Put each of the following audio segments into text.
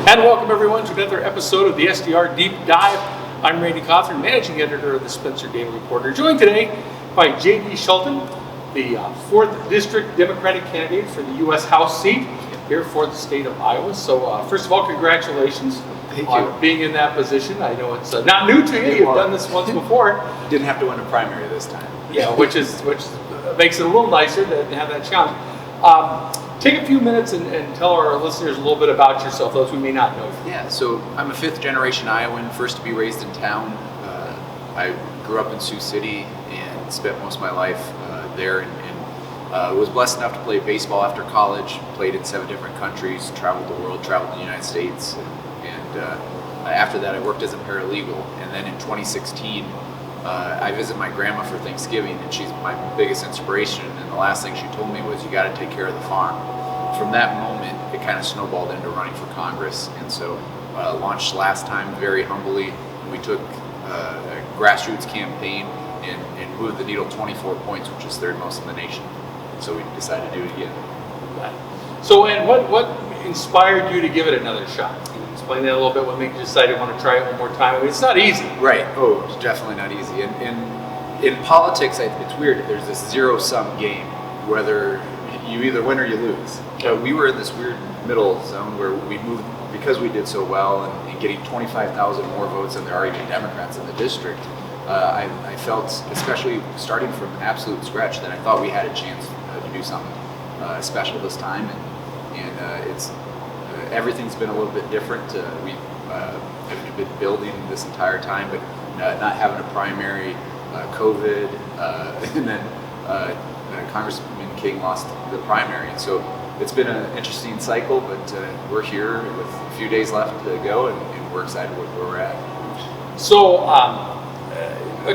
And welcome everyone to another episode of the SDR Deep Dive. I'm JD Cauthron, Managing Editor of the Spencer Daily Reporter, joined today by JD Scholten, the 4th District Democratic candidate for the U.S. House seat here for the state of Iowa. So first of all, congratulations on being in that position. I know it's not new to you. You've done this once before. Didn't have to win a primary this time. Yeah, which makes it a little nicer to have that challenge. Take a few minutes and tell our listeners a little bit about yourself, those who may not know you. Yeah, so I'm a 5th generation Iowan, first to be raised in town. I grew up in Sioux City and spent most of my life there and was blessed enough to play baseball after college, played in 7 different countries, traveled the world, traveled the United States, and after that I worked as a paralegal. And then in 2016, I visited my grandma for Thanksgiving, and she's my biggest inspiration, and the last thing she told me was, you got to take care of the farm. From that moment, it kind of snowballed into running for Congress, and so launched last time very humbly. We took a grassroots campaign and moved the needle 24 points, which is 3rd most in the nation. So we decided to do it again. So, and what inspired you to give it another shot? Can you explain that a little bit? What made you decide to want to try it one more time? I mean, it's not easy. Right. Oh, it's definitely not easy. And in politics, it's weird. There's this zero-sum game, whether you either win or you lose. We were in this weird middle zone where we moved, because we did so well and getting 25,000 more votes than there are even Democrats in the district. I felt, especially starting from absolute scratch, that I thought we had a chance to do something special this time. And it's everything's been a little bit different. We have been building this entire time, but not having a primary, COVID, and then Congressman King lost the primary. And so it's been an interesting cycle, but we're here with a few days left to go, and we're excited with where we're at. So,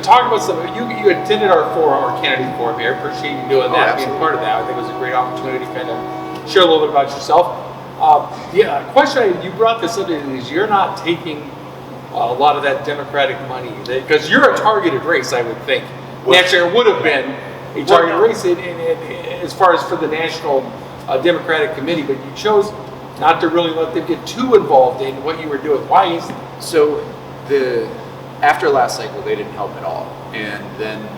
talk about some. You attended our candidate forum here. Appreciate you doing that, being part of that. I think it was a great opportunity to kind of share a little bit about yourself. Question you brought this up is you're not taking a lot of that Democratic money because you're a targeted race, I would think. Actually, it would have been a targeted race as far as for the National Democratic Committee, but you chose not to really let them get too involved in what you were doing. Why is that? So after last cycle, they didn't help at all, and then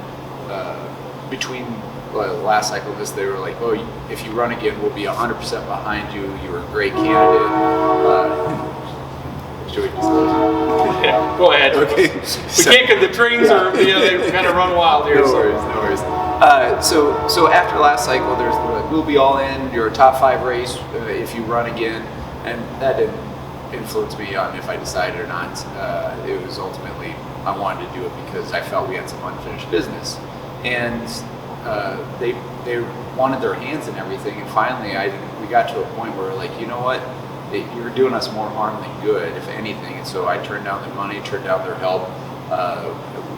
between last cycle and this, they were like, "Oh, if you run again, we'll be 100% behind you. You were a great candidate." Should we disclose it? Yeah, go ahead. Okay. We can't, because the trains are they kind of run wild here. No worries. So after last cycle, there's we'll be all in. You're a top 5 race if you run again, and that didn't influence me on if I decided or not. It was ultimately I wanted to do it because I felt we had some unfinished business, and they wanted their hands in everything. And finally, we got to a point where we're like, you know what? You're doing us more harm than good, if anything. And so I turned down their money, turned down their help.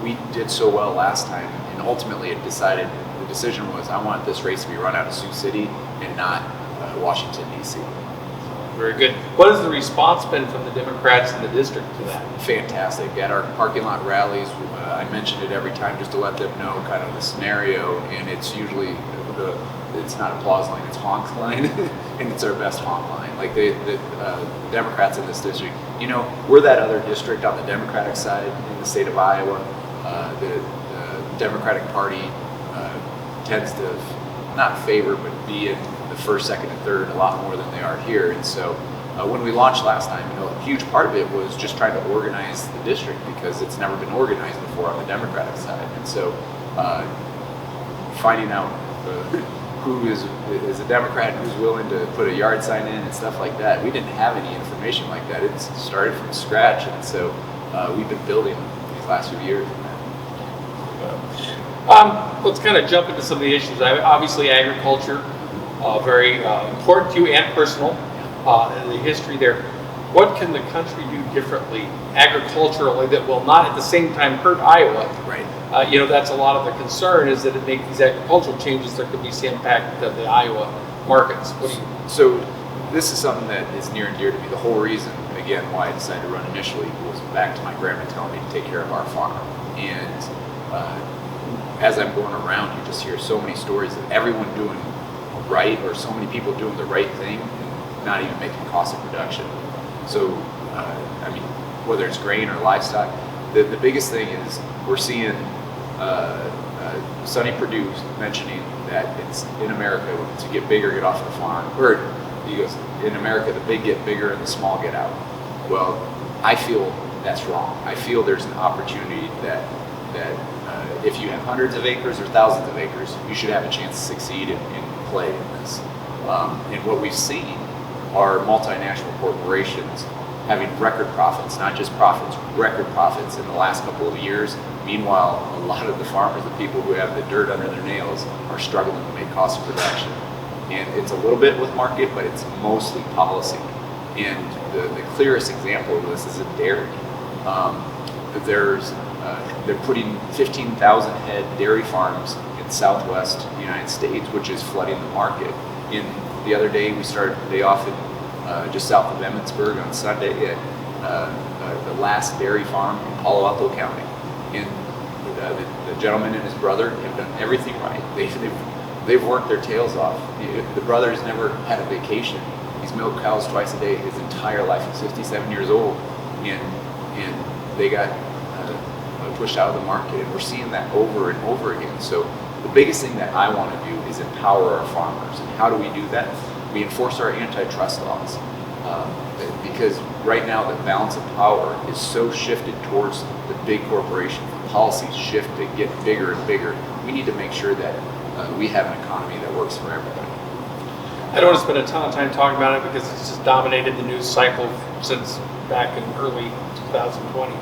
We did so well last time, and ultimately the decision was I want this race to be run out of Sioux City and not Washington, D.C. Very good. What has the response been from the Democrats in the district to that? Fantastic. At our parking lot rallies, I mentioned it every time just to let them know kind of the scenario, and it's usually it's not applause line, it's honk line, and it's our best honk line. Like the Democrats in this district, we're that other district on the Democratic side in the state of Iowa. The Democratic Party tends to not favor, but be in the 1st, 2nd, and 3rd a lot more than they are here. And so when we launched last time, a huge part of it was just trying to organize the district because it's never been organized before on the Democratic side. And so finding out who is a Democrat, who's willing to put a yard sign in and stuff like that. We didn't have any information like that. It started from scratch, and so we've been building these last few years. Let's kind of jump into some of the issues. Obviously, agriculture, very important to you and personal, and the history there. What can the country do differently agriculturally that will not at the same time hurt Iowa? Right. That's a lot of the concern is that it make these agricultural changes, there could be some impact of the Iowa markets. So this is something that is near and dear to me. The whole reason, again, why I decided to run initially was back to my grandma telling me to take care of our farm. And as I'm going around, you just hear so many stories of everyone doing right, or so many people doing the right thing and not even making cost of production. So, I mean, whether it's grain or livestock, the biggest thing is we're seeing Sonny Perdue mentioning that it's in America to get bigger, get off the farm. Or he goes, in America, the big get bigger and the small get out. Well, I feel that's wrong. I feel there's an opportunity that if you have hundreds of acres or thousands of acres, you should have a chance to succeed and play in this. And what we've seen are multinational corporations having record profits, not just profits, record profits in the last couple of years. Meanwhile, a lot of the farmers, the people who have the dirt under their nails, are struggling to make cost of production. And it's a little bit with market, but it's mostly policy. And the clearest example of this is in dairy. They're putting 15,000 head dairy farms in Southwest United States, which is flooding the market. The other day, we started the day off in just south of Emmitsburg on Sunday at the last dairy farm in Palo Alto County. And the gentleman and his brother have done everything right. They've worked their tails off. The brother's never had a vacation. He's milked cows twice a day his entire life. He's 57 years old, and they got pushed out of the market, and we're seeing that over and over again. So the biggest thing that I want to do is empower our farmers. And how do we do that? We enforce our antitrust laws, because right now the balance of power is so shifted towards the big corporations. The policies shift to get bigger and bigger. We need to make sure that we have an economy that works for everybody. I don't want to spend a ton of time talking about it because it's just dominated the news cycle since back in early 2020.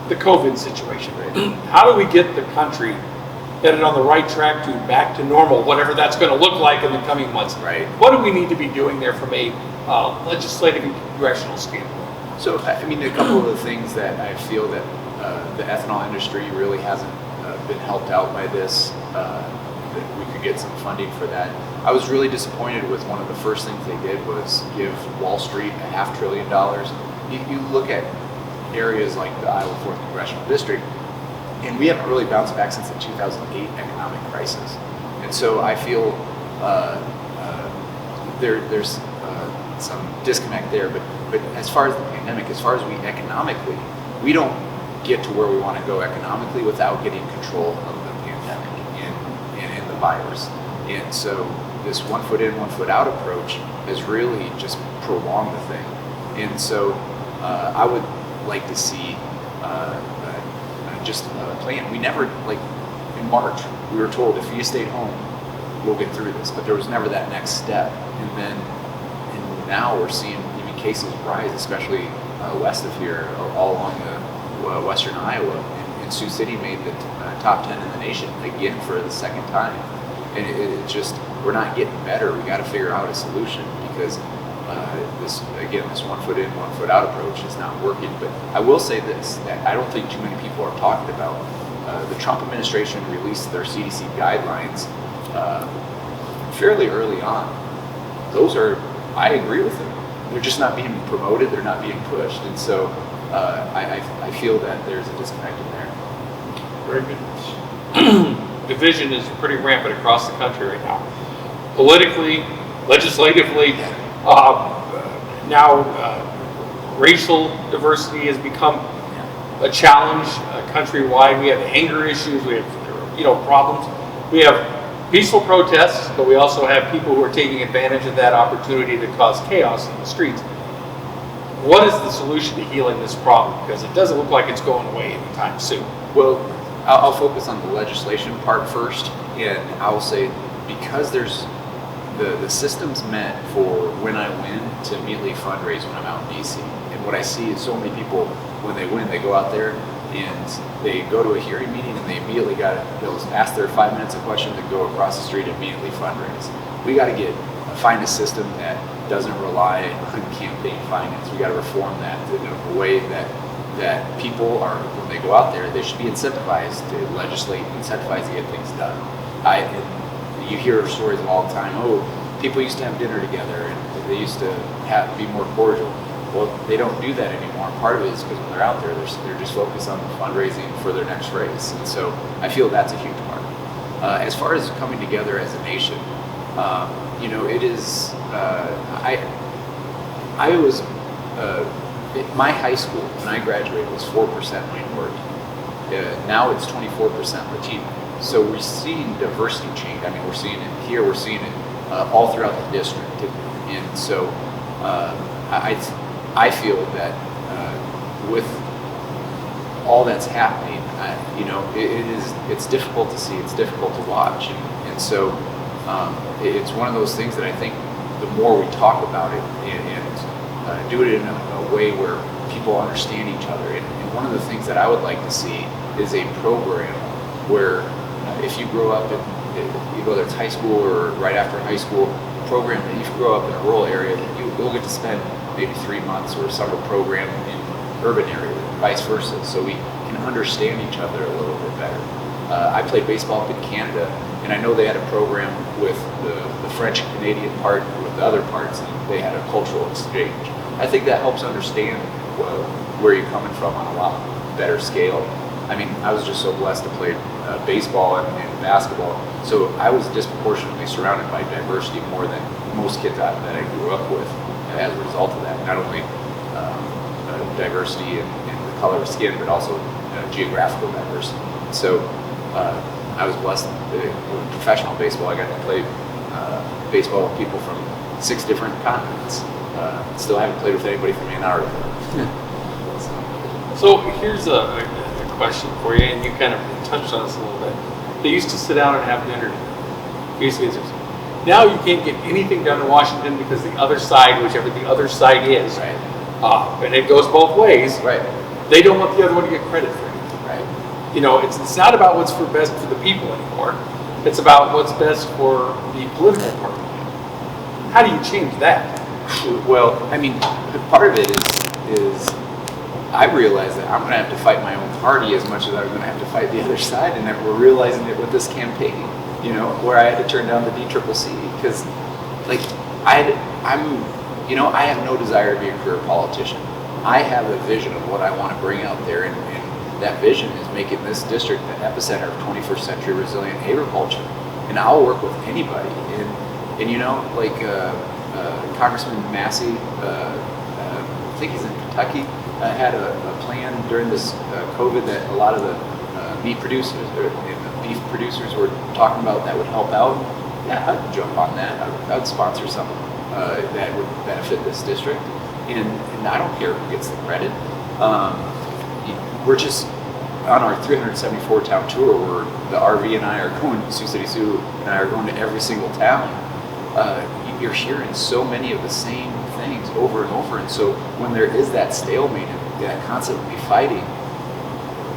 The COVID situation. Right? How do we get the country headed on the right track to back to normal, whatever that's going to look like in the coming months? Right. What do we need to be doing there from a legislative and congressional standpoint? So, I mean, a couple of the things that I feel that the ethanol industry really hasn't been helped out by this, that we could get some funding for that. I was really disappointed with one of the first things they did was give Wall Street $500 billion. You look at areas like the Iowa 4th Congressional District, and we haven't really bounced back since the 2008 economic crisis. And so I feel there's some disconnect there. But as far as the pandemic, as far as we economically, we don't get to where we want to go economically without getting control of the pandemic and the virus. And so this 1 foot in, 1 foot out approach has really just prolonged the thing. And so I would like to see just a plan. We never, like in March, we were told if you stayed home, we'll get through this, but there was never that next step. And now we're seeing even cases rise, especially west of here, all along the western Iowa. And Sioux City made the top 10 in the nation again for the second time. And it just, we're not getting better. We got to figure out a solution because this 1 foot in, 1 foot out approach is not working. But I will say this, that I don't think too many people are talking about. The Trump administration released their CDC guidelines fairly early on. Those are, I agree with them. They're just not being promoted, they're not being pushed. And so I feel that there's a disconnect in there. Very good. Division is pretty rampant across the country right now. Politically, legislatively, now racial diversity has become a challenge countrywide. We have anger issues, we have problems. We have peaceful protests, but we also have people who are taking advantage of that opportunity to cause chaos in the streets. What is the solution to healing this problem? Because it doesn't look like it's going away anytime soon. Well, I'll focus on the legislation part first, and I'll say because there's the system's meant for when I win to immediately fundraise when I'm out in DC. And what I see is so many people, when they win, they go out there and they go to a hearing meeting and they immediately they'll ask their 5 minutes of questions and go across the street and immediately fundraise. We got to find a system that doesn't rely on campaign finance. We got to reform that in a way that people are, when they go out there, they should be incentivized to legislate, incentivized to get things done. You hear stories all the time, people used to have dinner together and they used to be more cordial. Well, they don't do that anymore. Part of it is because when they're out there, they're just focused on fundraising for their next race. And so I feel that's a huge part. As far as coming together as a nation, it is, I was my high school, when I graduated, was 4% minority. Now it's 24% Latino. So we're seeing diversity change. I mean, we're seeing it here, we're seeing it all throughout the district. And so I feel that with all that's happening, it's difficult to see, it's difficult to watch. And so it's one of those things that I think the more we talk about it and do it in a way where people understand each other. And one of the things that I would like to see is a program where if you grow up whether it's high school or right after high school, a program that if you grow up in a rural area, you'll get to spend maybe 3 months or a summer program in urban area, and vice versa, so we can understand each other a little bit better. I played baseball up in Canada, and I know they had a program with the French and Canadian part with the other parts, and they had a cultural exchange. I think that helps understand where you're coming from on a lot better scale. I mean, I was just so blessed to play baseball and basketball, so I was disproportionately surrounded by diversity more than most kids that I grew up with. And as a result of that, not only diversity in the color of skin, but also geographical diversity. So I was blessed with professional baseball. I got to play baseball with people from 6 different continents. Still haven't played with anybody from Antarctica. So here's a question for you, and you kind of touched on this a little bit. They used to sit down and have dinner. Now you can't get anything done in Washington because the other side, whichever the other side is, right. And it goes both ways. Right. They don't want the other one to get credit for anything. Right. It's not about what's for best for the people anymore. It's about what's best for the political party. How do you change that? Well, I mean, part of it is I realize that I'm going to have to fight my own party as much as I'm going to have to fight the other side, and that we're realizing it with this campaign, where I had to turn down the DCCC because, I have no desire to be a career politician. I have a vision of what I want to bring out there, and that vision is making this district the epicenter of 21st century resilient agriculture. And I'll work with anybody. Congressman Massey, I think he's in Kentucky, had a plan during this COVID that a lot of the meat producers and the beef producers were talking about that would help out. Yeah, I'd jump on that. I would sponsor something that would benefit this district. And I don't care who gets the credit. We're just on our 374 town tour where the RV and I are going, Sioux City Sioux and I are going to every single town. You're hearing so many of the same things over and over. And so when there is that stalemate and that constantly fighting,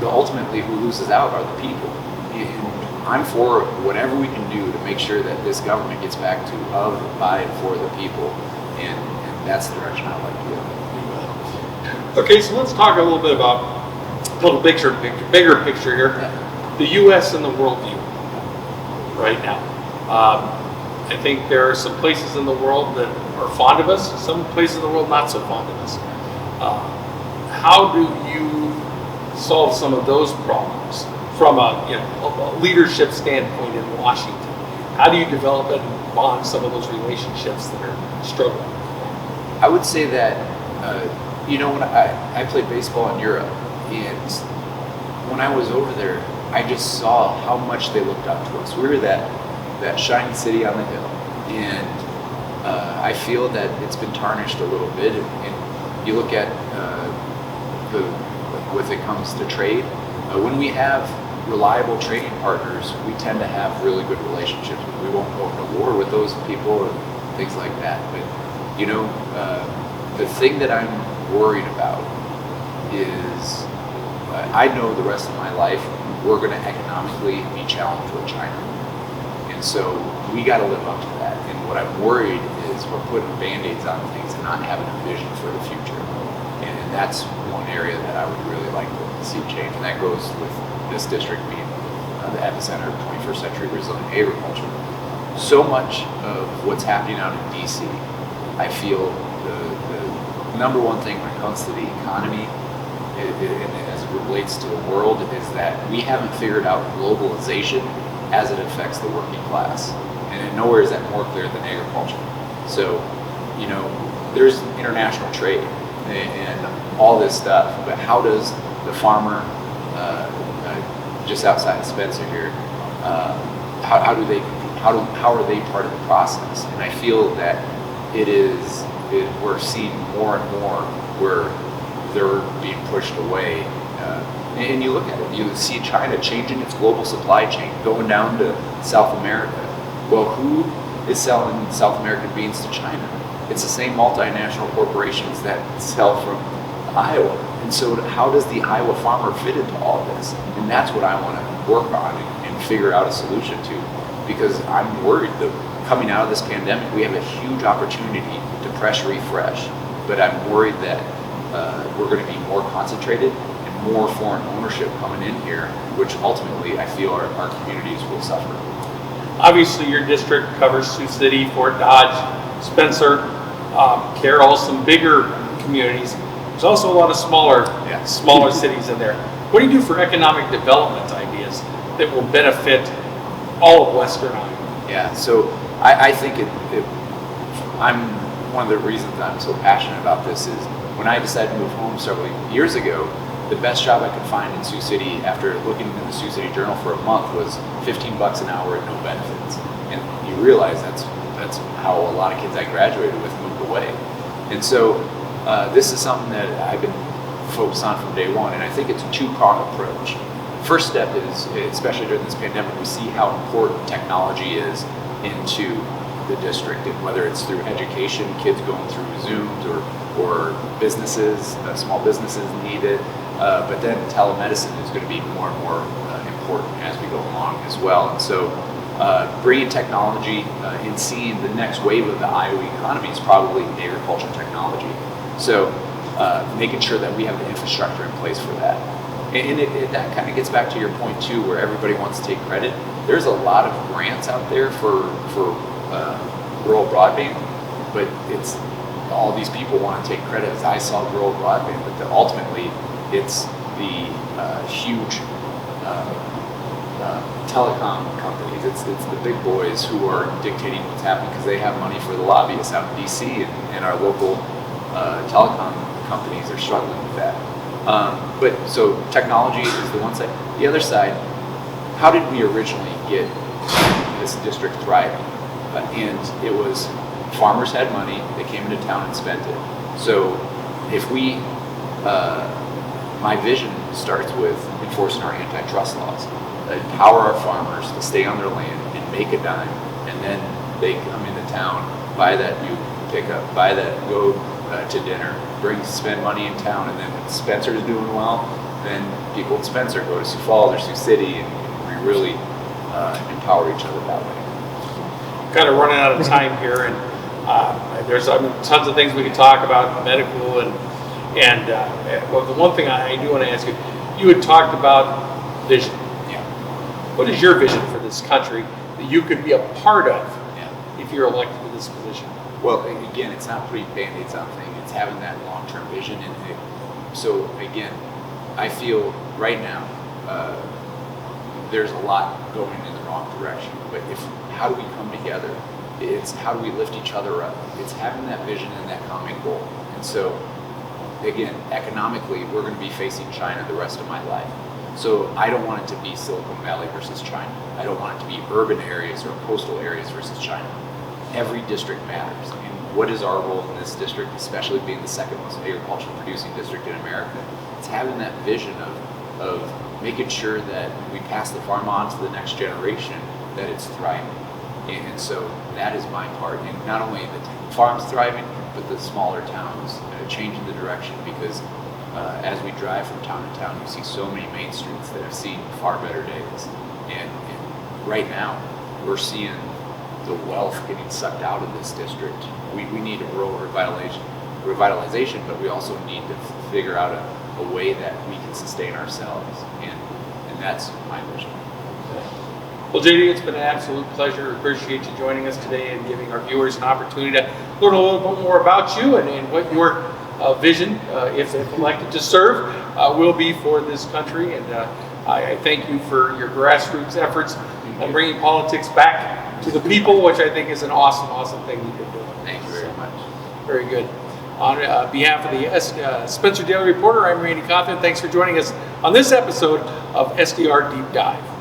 ultimately who loses out are the people. And I'm for whatever we can do to make sure that this government gets back to of, by, and for the people. And that's the direction I'd like to go. Okay, so let's talk a little bit about a little bigger picture here. Yeah. The U.S. and the world view right now. I think there are some places in the world that are fond of us, some places in the world not so fond of us. How do you solve some of those problems from a leadership standpoint in Washington? How do you develop and bond some of those relationships that are struggling? I would say that, when I played baseball in Europe, and when I was over there, I just saw how much they looked up to us. We were that shiny city on the hill, and I feel that it's been tarnished a little bit. And you look at when it comes to trade, when we have reliable trading partners, we tend to have really good relationships. We won't go into war with those people and things like that. But the thing that I'm worried about is I know the rest of my life we're going to economically be challenged with China. And so we got to live up to that. And what I'm worried is we're putting Band-Aids on things and not having a vision for the future. And that's one area that I would really like to see change. And that goes with this district being the epicenter of 21st century resilient agriculture. So much of what's happening out in DC, I feel the number one thing when it comes to the economy and as it relates to the world is that we haven't figured out globalization as it affects the working class. And nowhere is that more clear than agriculture. So, there's international trade. and all this stuff. But how does the farmer just outside of Spencer here, how are they part of the process? And I feel that we're seeing more and more where they're being pushed away. And you look at it, you see China changing its global supply chain, going down to South America. Well, who is selling South American beans to China? It's the same multinational corporations that sell from Iowa. And so how does the Iowa farmer fit into all of this? And that's what I want to work on and figure out a solution to, because I'm worried that coming out of this pandemic, we have a huge opportunity to press refresh, but I'm worried that we're going to be more concentrated and more foreign ownership coming in here, which ultimately I feel our communities will suffer. Obviously, your district covers Sioux City, Fort Dodge, Spencer, Carroll, some bigger communities. There's also a lot of smaller cities in there. What do you do for economic development ideas that will benefit all of Western Iowa? Yeah, so I think I'm one of the reasons I'm so passionate about this is when I decided to move home several years ago, the best job I could find in Sioux City after looking in the Sioux City Journal for a month was $15 an hour and no benefits. And you realize that's how a lot of kids I graduated with moved away. And so this is something that I've been focused on from day one, and I think it's a two-pronged approach. First step is, especially during this pandemic, we see how important technology is into the district, and whether it's through education, kids going through Zooms, or businesses, small businesses need it, but then telemedicine is going to be more and more important as we go along as well. And so bringing technology and seeing the next wave of the Iowa economy is probably agriculture technology. So making sure that we have the infrastructure in place for that. And that kind of gets back to your point too, where everybody wants to take credit. There's a lot of grants out there for rural broadband, but it's all these people want to take credit as I saw rural broadband, but ultimately it's the huge telecom companies. It's the big boys who are dictating what's happening because they have money for the lobbyists out in DC, and our local telecom companies are struggling with that. But so technology is the one side. The other side, how did we originally get this district thriving? And it was farmers had money, they came into town and spent it. So if we, my vision starts with enforcing our antitrust laws, empower our farmers to stay on their land and make a dime, and then they come into town, buy that new pickup, buy that, go to dinner, spend money in town, and then when Spencer's doing well, then people in Spencer go to Sioux Falls or Sioux City, and we really empower each other that way. Kind of running out of time here, and there's tons of things we could talk about, medical, and well, the one thing I do want to ask you, you had talked about vision. Yeah. What is your vision for this country that you could be a part of if you're elected to this position? Well, again, it's not putting band-aids on things. It's having that long-term vision. And so, again, I feel right now there's a lot going in the wrong direction. But how do we come together? It's how do we lift each other up? It's having that vision and that common goal. And so, again, economically, we're going to be facing China the rest of my life. So I don't want it to be Silicon Valley versus China. I don't want it to be urban areas or coastal areas versus China. Every district matters. And what is our role in this district, especially being the second most agriculture producing district in America? It's having that vision of making sure that when we pass the farm on to the next generation, that it's thriving. And so that is my part. And not only the farms thriving, but the smaller towns changing the direction, because as we drive from town to town, you see so many main streets that have seen far better days. And right now, we're seeing the wealth getting sucked out of this district. We need a rural revitalization, but we also need to figure out a way that we can sustain ourselves, and that's my vision. Well, JD, it's been an absolute pleasure. Appreciate you joining us today and giving our viewers an opportunity to learn a little bit more about you and what your vision, if elected to serve, will be for this country. And I thank you for your grassroots efforts on bringing politics back to the people, which I think is an awesome thing you've been doing. Thank you very much. Very good. On behalf of the Spencer Daily Reporter, I'm Randy Cauthron. Thanks for joining us on this episode of SDR Deep Dive.